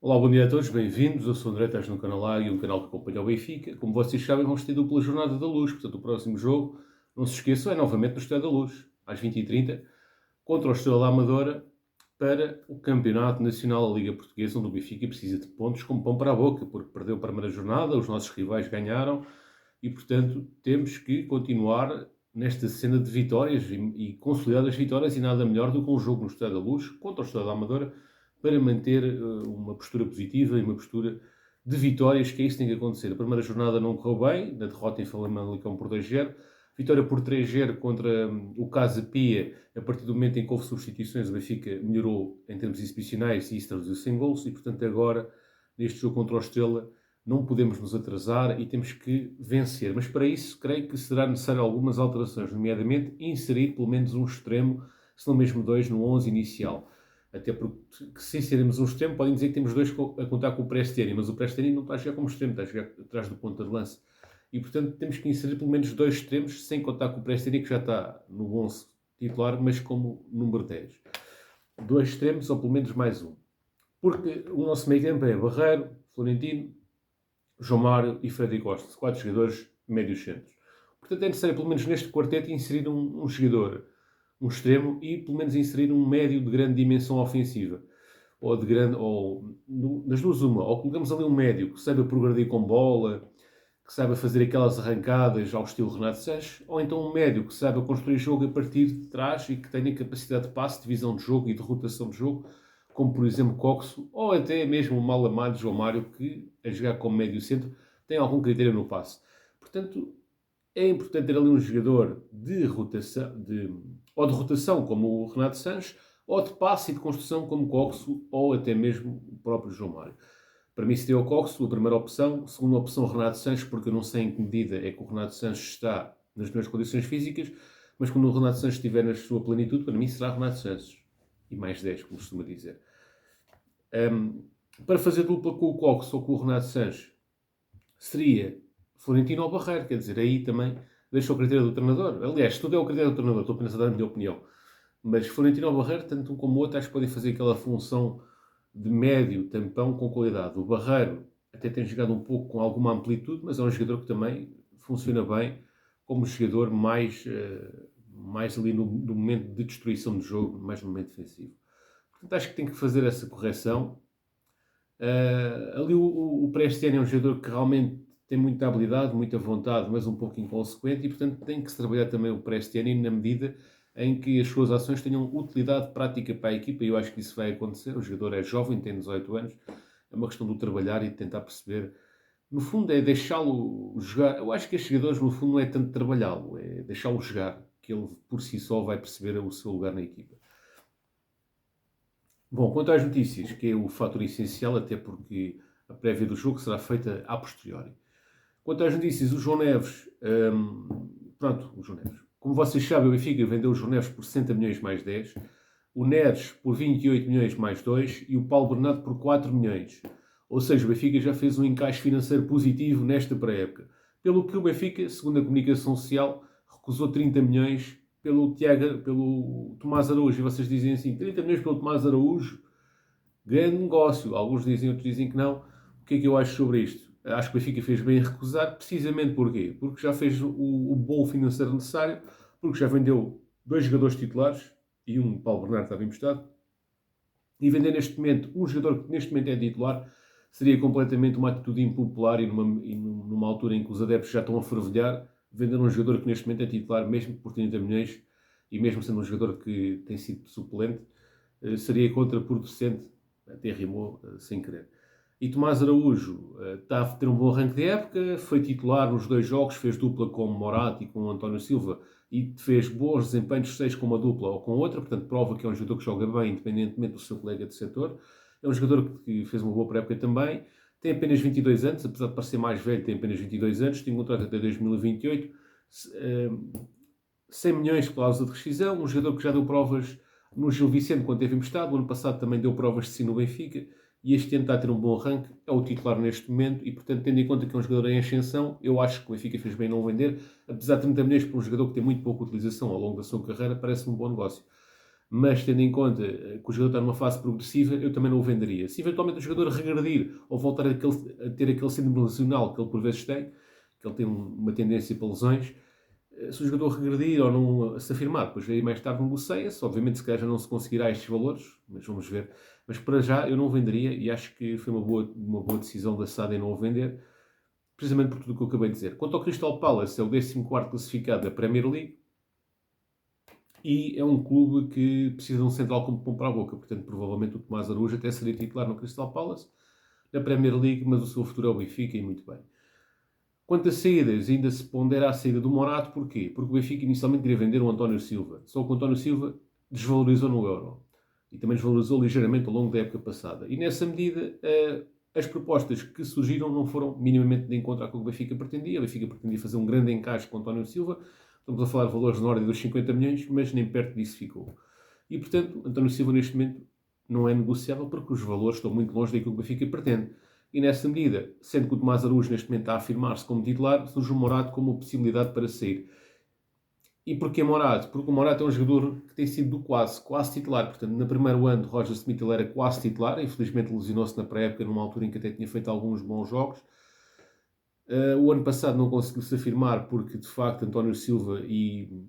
Olá, bom dia a todos, bem-vindos. Eu sou o André, estás no canal A e um canal que acompanha o Benfica. Como vocês sabem, vamos ter dupla jornada da Luz, portanto, o próximo jogo, não se esqueçam, é novamente no Estádio da Luz, às 20h30, contra o Estrela da Amadora, para o Campeonato Nacional da Liga Portuguesa, onde o Benfica precisa de pontos como pão para a boca, porque perdeu a primeira jornada, os nossos rivais ganharam e, portanto, temos que continuar nesta cena de vitórias e consolidar as vitórias e nada melhor do que um jogo no Estádio da Luz contra o Estrela da Amadora para manter uma postura positiva e uma postura de vitórias, que é isso que tem que acontecer. A primeira jornada não correu bem, na derrota em Famalicão por 2-0, vitória por 3-0 contra o Casa Pia. A partir do momento em que houve substituições, o Benfica melhorou em termos exibicionais e isso traduziu-se em gols, e portanto agora, neste jogo contra o Estrela, não podemos nos atrasar e temos que vencer. Mas para isso, creio que será necessário algumas alterações, nomeadamente inserir pelo menos um extremo, se não mesmo dois, no 11 inicial. Até porque, se inserirmos um extremo, podem dizer que temos dois a contar com o Presteni, mas o Presteni não está a jogar como extremo, está a jogar atrás do ponta de lança. E, portanto, temos que inserir pelo menos dois extremos, sem contar com o Presteni, que já está no 11 titular, mas como número 10. Dois extremos, ou pelo menos mais um. Porque o nosso meio campo é Barreiro, Florentino, João Mário e Freddy Costa. Quatro jogadores médios centros. Portanto, é necessário, pelo menos neste quarteto, inserir um jogador, um extremo, e pelo menos inserir um médio de grande dimensão ofensiva. Ou de grande, nas duas uma. Ou colocamos ali um médio que saiba progredir com bola, que saiba fazer aquelas arrancadas ao estilo Renato Sanches, ou então um médio que saiba construir jogo a partir de trás e que tenha capacidade de passe, de visão de jogo e de rotação de jogo, como por exemplo Coxo, ou até mesmo o mal amado João Mário, que a jogar como médio centro tem algum critério no passe. Portanto, é importante ter ali um jogador de rotação, ou de rotação como o Renato Sanches, ou de passe e de construção como Coxo, ou até mesmo o próprio João Mário. Para mim seria o Coxo a primeira opção. Segunda opção, Renato Sanches, porque eu não sei em que medida é que o Renato Sanches está nas melhores condições físicas, mas quando o Renato Sanches estiver na sua plenitude, para mim será Renato Sanches. E mais 10, como costuma dizer. Para fazer dupla com o Coxo ou com o Renato Sanches, seria Florentino ou Barreiro. Quer dizer, aí também deixa o critério do treinador. Aliás, tudo é o critério do treinador. Estou apenas a dar a minha opinião. Mas Florentino ou Barreiro, tanto um como o outro, acho que podem fazer aquela função de médio tampão com qualidade. O Barreiro até tem jogado um pouco com alguma amplitude, mas é um jogador que também funciona bem como jogador mais ali no momento de destruição de jogo, mais no momento defensivo. Portanto, acho que tem que fazer essa correção. Ali o Prestiani é um jogador que realmente tem muita habilidade, muita vontade, mas um pouco inconsequente, e portanto tem que se trabalhar também o Prestiani na medida em que as suas ações tenham utilidade prática para a equipa, e eu acho que isso vai acontecer. O jogador é jovem, tem 18 anos, é uma questão de o trabalhar e de tentar perceber. No fundo é deixá-lo jogar. Eu acho que estes jogadores, no fundo, não é tanto trabalhá-lo, é deixá-lo jogar, que ele por si só vai perceber o seu lugar na equipa. Bom, quanto às notícias, que é o fator essencial, até porque a prévia do jogo será feita a posteriori. Quanto às notícias, o João Neves, o João Neves. Como vocês sabem, o Benfica vendeu o João Neves por 60 milhões mais 10, o Neres por 28 milhões mais 2 e o Paulo Bernardo por 4 milhões. Ou seja, o Benfica já fez um encaixe financeiro positivo nesta pré-época. Pelo que o Benfica, segundo a comunicação social, recusou 30 milhões pelo Tomás Araújo. E vocês dizem assim, 30 milhões pelo Tomás Araújo, grande negócio. Alguns dizem, outros dizem que não. O que é que eu acho sobre isto? Acho que o Benfica fez bem em recusar, precisamente porquê? Porque já fez o bolo financeiro necessário, porque já vendeu dois jogadores titulares, e um, Paulo Bernardo, estava emprestado, e vender neste momento um jogador que neste momento é titular seria completamente uma atitude impopular, e numa altura em que os adeptos já estão a fervilhar, vender um jogador que neste momento é titular, mesmo por 30 milhões, e mesmo sendo um jogador que tem sido suplente, seria contraproducente, até rimou sem querer. E Tomás Araújo está a ter um bom arranque de época, foi titular nos dois jogos, fez dupla com Morato e com António Silva, e fez bons desempenhos, seja com uma dupla ou com outra, portanto prova que é um jogador que joga bem, independentemente do seu colega de setor. É um jogador que fez uma boa pré-época também, tem apenas 22 anos, apesar de parecer mais velho, tem apenas 22 anos, tem um contrato até 2028, 100 milhões de cláusula de rescisão, um jogador que já deu provas no Gil Vicente quando teve emprestado, o ano passado também deu provas de si no Benfica, e este ano está a ter um bom arranque, é o titular neste momento, e portanto, tendo em conta que é um jogador em ascensão, eu acho que o Benfica fez bem em não vender, apesar de 30 milhões para um jogador que tem muito pouca utilização ao longo da sua carreira, parece um bom negócio. mas tendo em conta que o jogador está numa fase progressiva, eu também não o venderia. Se eventualmente o jogador regredir ou voltar a ter aquele síndrome lesional que ele por vezes tem, que ele tem uma tendência para lesões, se o jogador regredir ou não se afirmar, depois aí mais tarde negocia-se, obviamente se calhar já não se conseguirá estes valores, mas vamos ver. Mas para já eu não venderia e acho que foi uma boa decisão da SAD em não o vender, precisamente por tudo o que eu acabei de dizer. Quanto ao Crystal Palace, é o 14º classificado da Premier League e é um clube que precisa de um central como pão para a boca, portanto provavelmente o Tomás Araújo até seria titular no Crystal Palace, na Premier League, mas o seu futuro é o Benfica e muito bem. Quanto a saídas, ainda se pondera a saída do Morato, porquê? Porque o Benfica inicialmente queria vender o António Silva, só que o António Silva desvalorizou no Euro e também desvalorizou ligeiramente ao longo da época passada. E nessa medida, as propostas que surgiram não foram minimamente de encontro àquilo que o Benfica pretendia. O Benfica pretendia fazer um grande encaixe com o António Silva, estamos a falar de valores na ordem dos 50 milhões, mas nem perto disso ficou. E portanto, António Silva neste momento não é negociável porque os valores estão muito longe daquilo que o Benfica pretende. E nessa medida, sendo que o Tomás Araújo neste momento está a afirmar-se como titular, surge o Morato como uma possibilidade para sair. E porquê Morato? Porque o Morato é um jogador que tem sido quase titular. Portanto, no primeiro ano de Roger Smith ele era quase titular, infelizmente lesionou-se na pré-época, numa altura em que até tinha feito alguns bons jogos. O ano passado não conseguiu se afirmar porque, de facto, António Silva e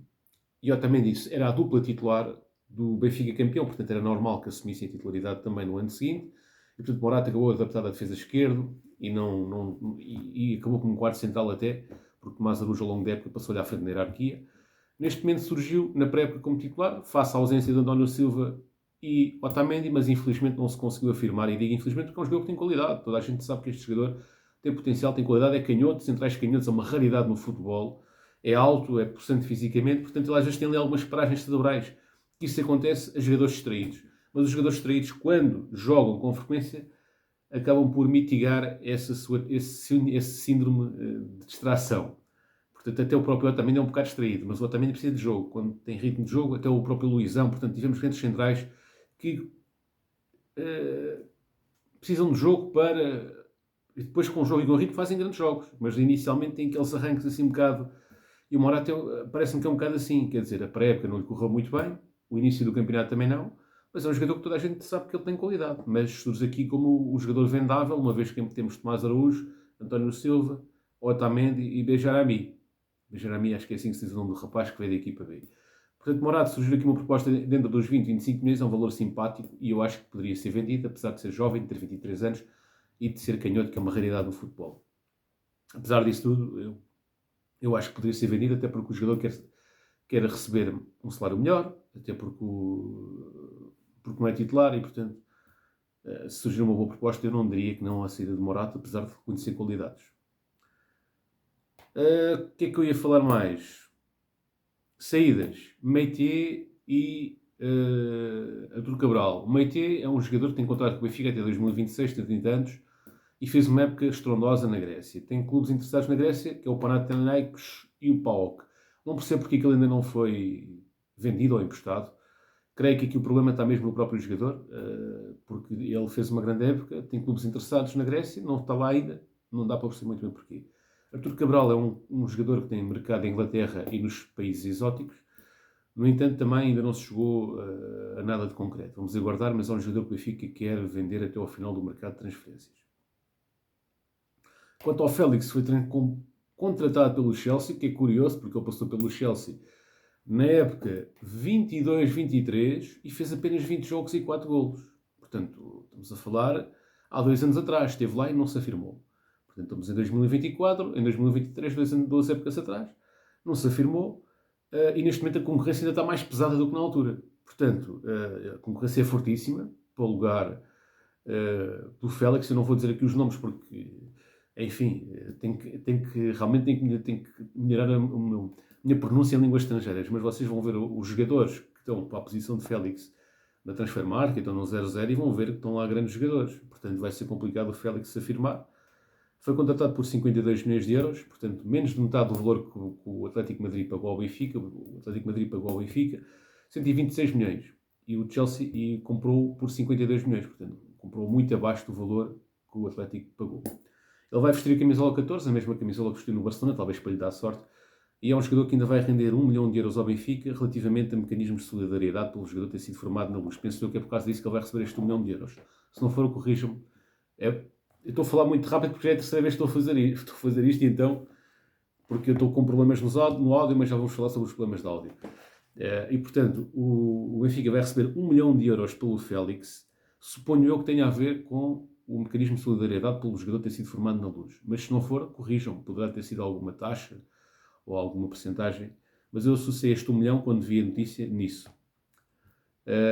Otamendi era a dupla titular do Benfica campeão, portanto era normal que assumissem a titularidade também no ano seguinte. E, portanto, Morata acabou adaptado à defesa esquerda e acabou como um quarto central até, porque Tomás Araújo ao longo da época passou-lhe à frente na hierarquia. Neste momento surgiu, na pré-época como titular, face à ausência de António Silva e Otamendi, mas infelizmente não se conseguiu afirmar. E digo infelizmente porque é um jogador que tem qualidade. Toda a gente sabe que este jogador tem potencial, tem qualidade, é canhoto, centrais canhotos, é uma raridade no futebol. É alto, é possante fisicamente, portanto ele às vezes tem ali algumas paragens cerebrais. Isso acontece a jogadores distraídos. Mas os jogadores distraídos, quando jogam com frequência, acabam por mitigar esse síndrome de distração. Portanto, até o próprio Otamendi é um bocado distraído, mas o Otamendi precisa de jogo. Quando tem ritmo de jogo, até o próprio Luizão. Portanto, tivemos grandes centrais que precisam de jogo para... E depois, com o jogo e com o ritmo, fazem grandes jogos. Mas, inicialmente, tem aqueles arranques assim um bocado... E o Morata parece-me que é um bocado assim. Quer dizer, a pré-época não lhe correu muito bem. O início do campeonato também não. Mas é um jogador que toda a gente sabe que ele tem qualidade. Mas surge aqui como o jogador vendável, uma vez que temos Tomás Araújo, António Silva, Otamendi e Bejarami. Bejarami, acho que é assim que se diz o nome do rapaz que veio da equipa B. Portanto, Morato surgiu aqui uma proposta dentro dos 20, 25 milhões, é um valor simpático e eu acho que poderia ser vendido, apesar de ser jovem, de ter 23 anos e de ser canhoto, que é uma raridade no futebol. Apesar disso tudo, eu acho que poderia ser vendido, até porque o jogador quer receber um salário melhor, até porque não é titular e, portanto, se surgir uma boa proposta, eu não diria que não a saída de Morato, apesar de reconhecer qualidades. O que é que eu ia falar mais? Saídas. Meitier e Artur Cabral. O Meitier é um jogador que tem contrato com o Benfica até 2026, tem 30 anos, e fez uma época estrondosa na Grécia. Tem clubes interessados na Grécia, que é o Panathinaikos e o PAOK. Não percebo porque é que ele ainda não foi vendido ou emprestado. Creio que aqui o problema está mesmo no próprio jogador, porque ele fez uma grande época, tem clubes interessados na Grécia, não está lá ainda, não dá para perceber muito bem porquê. Artur Cabral é um jogador que tem mercado em Inglaterra e nos países exóticos. No entanto, também ainda não se chegou a nada de concreto. Vamos aguardar, mas é um jogador que o Benfica quer vender até ao final do mercado de transferências. Quanto ao Félix, foi contratado pelo Chelsea, que é curioso, porque ele passou pelo Chelsea na época 22-23 e fez apenas 20 jogos e 4 golos. Portanto, estamos a falar há 2 anos atrás. Esteve lá e não se afirmou. Portanto, estamos em 2024, em 2023, 2 épocas atrás. Não se afirmou. E neste momento a concorrência ainda está mais pesada do que na altura. Portanto, a concorrência é fortíssima para o lugar do Félix. Eu não vou dizer aqui os nomes porque, enfim, realmente tenho que melhorar a minha pronúncia em línguas estrangeiras. Mas vocês vão ver os jogadores que estão para a posição de Félix na Transfermarkt, que estão no 0-0, e vão ver que estão lá grandes jogadores. Portanto, vai ser complicado o Félix se afirmar. Foi contratado por 52 milhões de euros, portanto, menos de metade do valor que o Atlético Madrid pagou ao Benfica. O Atlético Madrid pagou ao Benfica 126 milhões. E o Chelsea comprou por 52 milhões, portanto, comprou muito abaixo do valor que o Atlético pagou. Ele vai vestir a camisola 14, a mesma camisola que vestiu no Barcelona, talvez para lhe dar sorte, e é um jogador que ainda vai render 1 milhão de euros ao Benfica relativamente a mecanismos de solidariedade pelo jogador ter sido formado na Luz. Penso eu que é por causa disso que ele vai receber este 1 milhão de euros. Se não for, corrijam-me. Eu estou a falar muito rápido porque já é a terceira vez que estou a fazer isto e então, porque eu estou com problemas no áudio, mas já vamos falar sobre os problemas de áudio. E portanto, o Benfica vai receber 1 milhão de euros pelo Félix, suponho eu que tenha a ver com o mecanismo de solidariedade pelo jogador ter sido formado na Luz. Mas se não for, corrijam, poderá ter sido alguma taxa ou alguma percentagem, mas eu associei este 1 milhão quando vi a notícia nisso.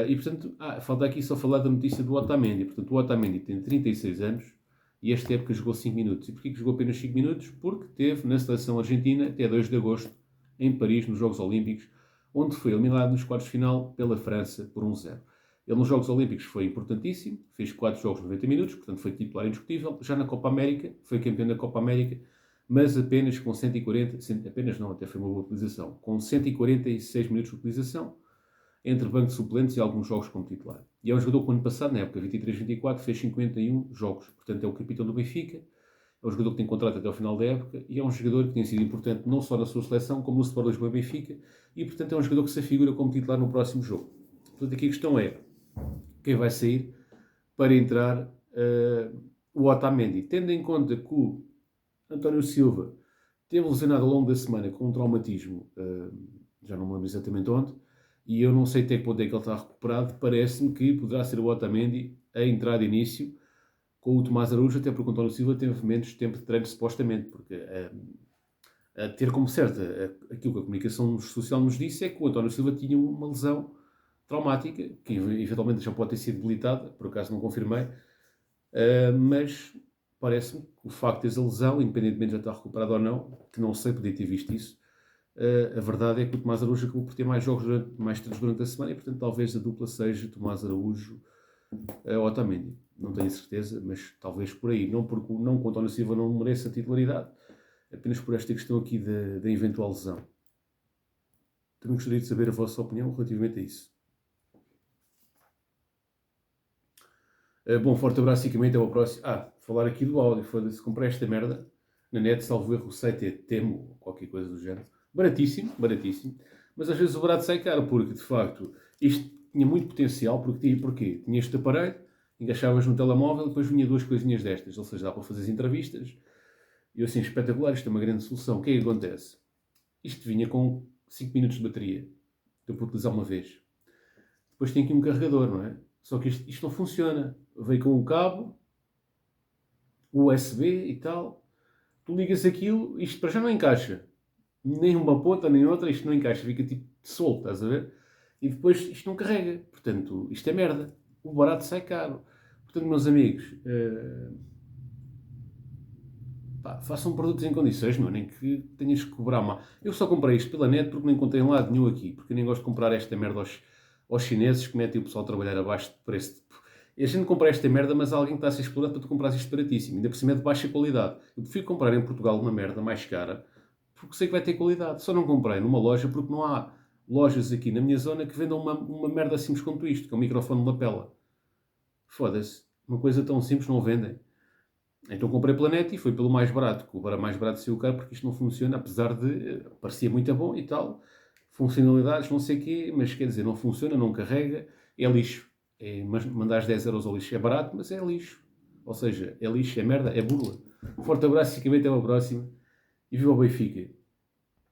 E portanto, falta aqui só falar da notícia do Otamendi. Portanto, o Otamendi tem 36 anos e esta época jogou 5 minutos. E porquê que jogou apenas 5 minutos? Porque teve na seleção argentina até 2 de agosto, em Paris, nos Jogos Olímpicos, onde foi eliminado nos quartos de final pela França por 1-0. Ele nos Jogos Olímpicos foi importantíssimo, fez 4 jogos de 90 minutos, portanto foi titular indiscutível. Já na Copa América, foi campeão da Copa América, mas apenas com 140, apenas não, até foi uma boa utilização, com 146 minutos de utilização, entre banco de suplentes e alguns jogos como titular. E é um jogador que, no ano passado, na época 23-24, fez 51 jogos. Portanto, é o capitão do Benfica, é um jogador que tem contrato até ao final da época e é um jogador que tem sido importante não só na sua seleção, como no Sport Lisboa e Benfica, e, portanto, é um jogador que se afigura como titular no próximo jogo. Portanto, aqui a questão é quem vai sair para entrar o Otamendi. Tendo em conta que o António Silva teve lesionado ao longo da semana com um traumatismo, já não me lembro exatamente onde, e eu não sei até que ponto é que ele está recuperado, parece-me que poderá ser o Otamendi a entrar de início com o Tomás Araújo, até porque o António Silva teve menos tempo de treino, supostamente, porque a ter como certo aquilo que a comunicação social nos disse é que o António Silva tinha uma lesão traumática, que eventualmente já pode ter sido debilitada, por acaso não confirmei, mas parece-me que o facto de ter a lesão, independentemente de já estar recuperado ou não, que não sei, podia ter visto isso, a verdade é que o Tomás Araújo acabou por ter mais jogos, mais treinos durante a semana, e portanto talvez a dupla seja Tomás Araújo ou Otamendi. Não tenho certeza, mas talvez por aí. Não porque não, o António Silva não mereça a titularidade, apenas por esta questão aqui da eventual lesão. Também gostaria de saber a vossa opinião relativamente a isso. Bom, forte abraço e que até ao próximo. Falar aqui do áudio. Foda-se, comprei esta merda na net, salvo erro, o site é Temo, qualquer coisa do género. Baratíssimo, baratíssimo. Mas às vezes o barato sai caro, porque de facto isto tinha muito potencial. Porquê? Tinha este aparelho, encaixavas no telemóvel e depois vinha 2 coisinhas destas. Ou seja, dá para fazer as entrevistas. E eu assim, espetacular, isto é uma grande solução. O que é que acontece? Isto vinha com 5 minutos de bateria. Deu para utilizar uma vez. Depois tem aqui um carregador, não é? Só que isto não funciona. Veio com um cabo, USB e tal. Tu ligas aquilo, isto para já não encaixa. Nem uma ponta, nem outra, isto não encaixa. Fica tipo solto, estás a ver? E depois isto não carrega. Portanto, isto é merda. O barato sai caro. Portanto, meus amigos, façam produtos em condições, meu, nem que tenhas que cobrar mal. Eu só comprei isto pela net porque não encontrei em lado nenhum aqui. Porque eu nem gosto de comprar esta merda aos chineses que metem o pessoal a trabalhar abaixo de preço. E a gente compra esta merda, mas há alguém que está a ser explorado para tu comprar isto baratíssimo. Ainda por cima é de baixa qualidade. Eu prefiro comprar em Portugal uma merda mais cara, porque sei que vai ter qualidade. Só não comprei numa loja porque não há lojas aqui na minha zona que vendam uma merda simples quanto isto, que é um microfone de lapela. Foda-se. Uma coisa tão simples não vendem. Então comprei pela net e foi pelo mais barato. Que o mais barato saiu caro porque isto não funciona, apesar de parecia muito bom e tal. Funcionalidades, não sei o quê, mas quer dizer, não funciona, não carrega, é lixo. Mas mandar 10 euros ao lixo é barato, mas é lixo. Ou seja, é lixo, é merda, é burla. Forte abraço e até uma próxima. E viva o Benfica!